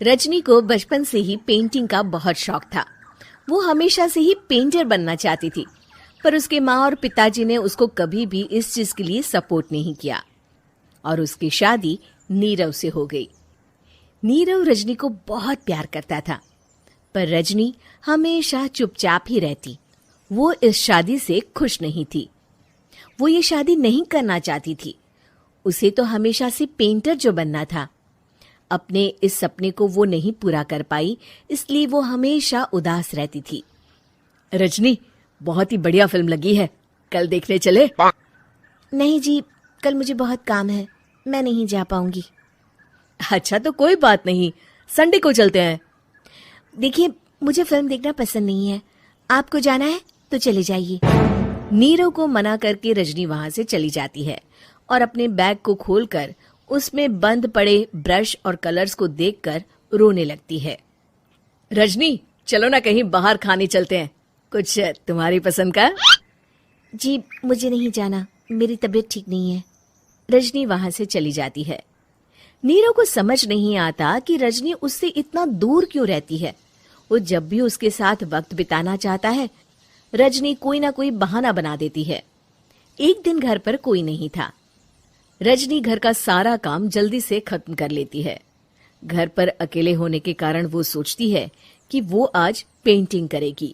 रजनी को बचपन से ही पेंटिंग का बहुत शौक था। वो हमेशा से ही पेंटर बनना चाहती थी, पर उसके माँ और पिताजी ने उसको कभी भी इस चीज के लिए सपोर्ट नहीं किया और उसकी शादी नीरव से हो गई। नीरव रजनी को बहुत प्यार करता था, पर रजनी हमेशा चुपचाप ही रहती। वो इस शादी से खुश नहीं थी। वो ये शादी नहीं करना चाहती थी। उसे तो हमेशा से पेंटर जो बनना था। अपने इस सपने को वो नहीं पूरा कर पाई, इसलिए वो हमेशा उदास रहती थी। रजनी, बहुत ही बढ़िया फिल्म लगी है, कल देखने चले? नहीं जी, कल मुझे बहुत काम है, मैं नहीं जा पाऊंगी। अच्छा तो कोई बात नहीं, संडे को चलते हैं। देखिए, मुझे फिल्म देखना पसंद नहीं है। आपको जाना है तो चले जाइए। नीरव को मना करके रजनी वहां से चली जाती है और अपने बैग को खोलकर उसमें बंद पड़े ब्रश और कलर्स को देखकर रोने लगती है। रजनी, चलो ना कहीं बाहर खाने चलते हैं, कुछ तुम्हारी पसंद का। जी, मुझे नहीं जाना, मेरी तबीयत ठीक नहीं है। रजनी वहां से चली जाती है। नीरव को समझ नहीं आता कि रजनी उससे इतना दूर क्यों रहती है। वो जब भी उसके साथ वक्त बिताना चाहता है, रजनी कोई ना कोई बहाना बना देती है। एक दिन घर पर कोई नहीं था। रजनी घर का सारा काम जल्दी से खत्म कर लेती है। घर पर अकेले होने के कारण वो सोचती है कि वो आज पेंटिंग करेगी।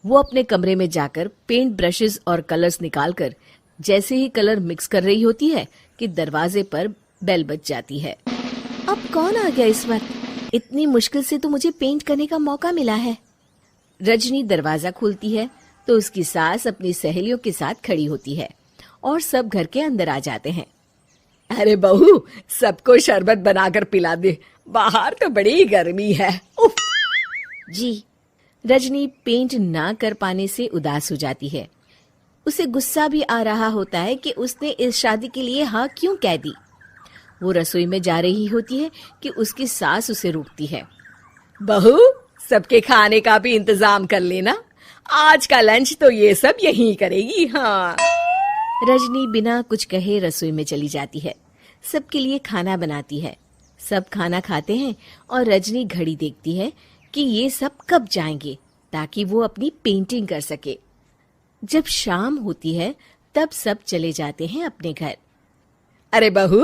वो अपने कमरे में जाकर पेंट ब्रशेस और कलर्स निकालकर जैसे ही कलर मिक्स कर रही होती है कि दरवाजे पर बेल बज जाती है। अब कौन आ गया इस वक्त? इतनी मुश्किल से तो मुझे पेंट करने का मौका मिला है। रजनी दरवाजा खोलती है तो उसकी सास अपनी सहेलियों के साथ खड़ी होती है और सब घर के अंदर आ जाते हैं। अरे बहू, सबको शरबत बनाकर पिला दे, बाहर तो बड़ी गर्मी है। उफ। जी। रजनी पेंट ना कर पाने से उदास हो जाती है। उसे गुस्सा भी आ रहा होता है कि उसने इस शादी के लिए हाँ क्यों कह दी। वो रसोई में जा रही होती है कि उसकी सास उसे रोकती है। बहू, सबके खाने का भी इंतजाम कर लेना, आज का लंच तो ये सब यहीं करेगी। हाँ। रजनी बिना कुछ कहे रसोई में चली जाती है। सबके लिए खाना बनाती है। सब खाना खाते हैं और रजनी घड़ी देखती है कि ये सब कब जाएंगे ताकि वो अपनी पेंटिंग कर सके। जब शाम होती है तब सब चले जाते हैं अपने घर। अरे बहू,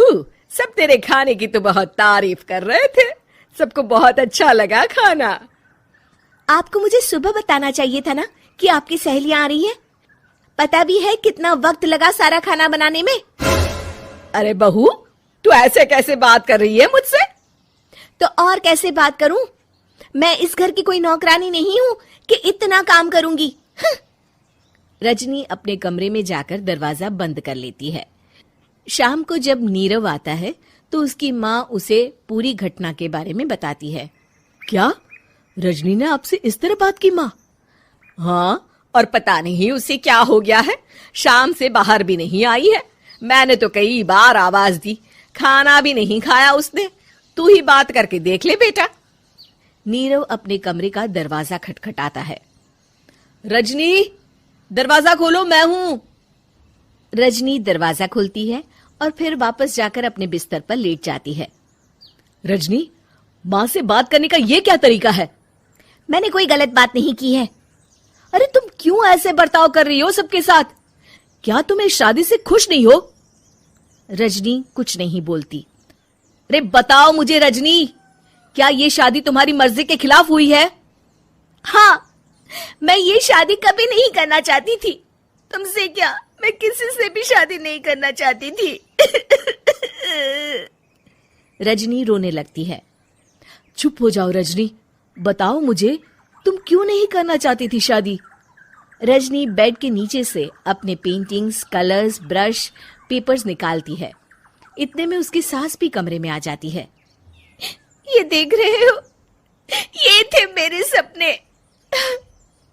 सब तेरे खाने की तो बहुत तारीफ कर रहे थे, सबको बहुत अच्छा लगा खाना। आपको मुझे सुबह बताना चाहिए था ना कि आपकी सहेलियां आ रही हैं। पता भी है कितना वक्त लगा सारा खाना बनाने में। अरे बहू, तू ऐसे कैसे बात कर रही है मुझसे? तो और कैसे बात करूं? मैं इस घर की कोई नौकरानी नहीं हूं कि इतना काम करूंगी। रजनी अपने कमरे में जाकर दरवाजा बंद कर लेती है। शाम को जब नीरव आता है तो उसकी माँ उसे पूरी घटना के बारे में बताती है। क्या रजनी ने आपसे इस तरह बात की माँ? हाँ, और पता नहीं उसे क्या हो गया है, शाम से बाहर भी नहीं आई है। मैंने तो कई बार आवाज दी, खाना भी नहीं खाया उसने। तू ही बात करके देख ले बेटा। नीरव अपने कमरे का दरवाजा खटखटाता है। रजनी, दरवाजा खोलो, मैं हूं। रजनी दरवाजा खोलती है और फिर वापस जाकर अपने बिस्तर पर लेट जाती है। रजनी, माँ से बात करने का ये क्या तरीका है? मैंने कोई गलत बात नहीं की है। अरे तुम क्यों ऐसे बर्ताव कर रही हो सबके साथ? क्या तुम इस शादी से खुश नहीं हो? रजनी कुछ नहीं बोलती। अरे बताओ मुझे रजनी, क्या ये शादी तुम्हारी मर्जी के खिलाफ हुई है? हाँ, मैं ये शादी कभी नहीं करना चाहती थी। तुमसे क्या, मैं किसी से भी शादी नहीं करना चाहती थी। रजनी रोने लगती है। चुप हो जाओ रजनी, बताओ मुझे, तुम क्यों नहीं करना चाहती थी शादी? रजनी बेड के नीचे से अपने पेंटिंग्स, कलर्स, ब्रश, पेपर्स निकालती है। इतने में उसकी सास भी कमरे में आ जाती है। ये देख रहे हो, ये थे मेरे सपने।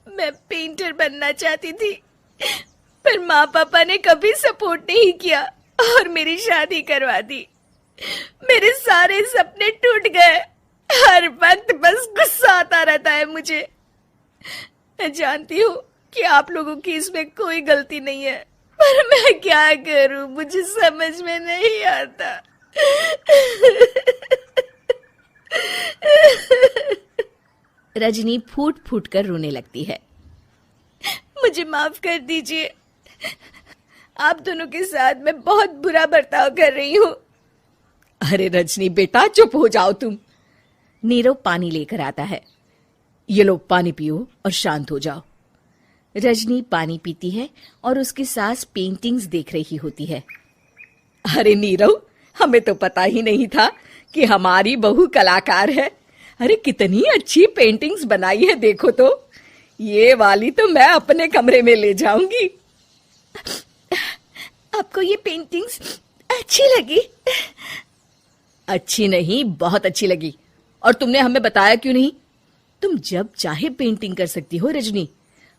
मैं पेंटर बनना चाहती थी, पर माँ पापा ने कभी सपोर्ट नहीं किया और मेरी शादी करवा दी। मेरे सारे सपने टूट गए। हर वक्त बस गुस्सा आता रहता है मुझे। मैं जानती हूँ कि आप लोगों की इसमें कोई गलती नहीं है, पर मैं क्या करूं, मुझे समझ में नहीं आता। रजनी फूट फूट कर रोने लगती है। मुझे माफ कर दीजिए, आप दोनों के साथ मैं बहुत बुरा बर्ताव कर रही हूँ। अरे रजनी बेटा, चुप हो जाओ तुम। नीरव पानी लेकर आता है। ये लो पानी पियो और शांत हो जाओ। रजनी पानी पीती है और उसकी सास पेंटिंग्स देख रही होती है। अरे नीरव, हमें तो पता ही नहीं था कि हमारी बहू कलाकार है। अरे कितनी अच्छी पेंटिंग्स बनाई है, देखो तो। ये वाली तो मैं अपने कमरे में ले जाऊंगी। आपको ये पेंटिंग्स अच्छी लगी? अच्छी नहीं, बहुत अच्छी लगी। और तुमने हमें बताया क्यों नहीं? तुम जब चाहे पेंटिंग कर सकती हो रजनी।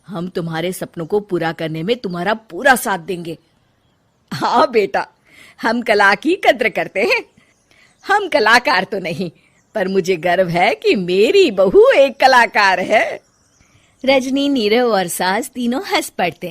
हम तुम्हारे सपनों को पूरा करने में तुम्हारा पूरा साथ देंगे। हाँ बेटा, हम कला की कद्र करते हैं। हम कलाकार तो नहीं, पर मुझे गर्व है कि मेरी बहू एक कलाकार है। रजनी, नीरव और सास तीनों हंस पड़ते।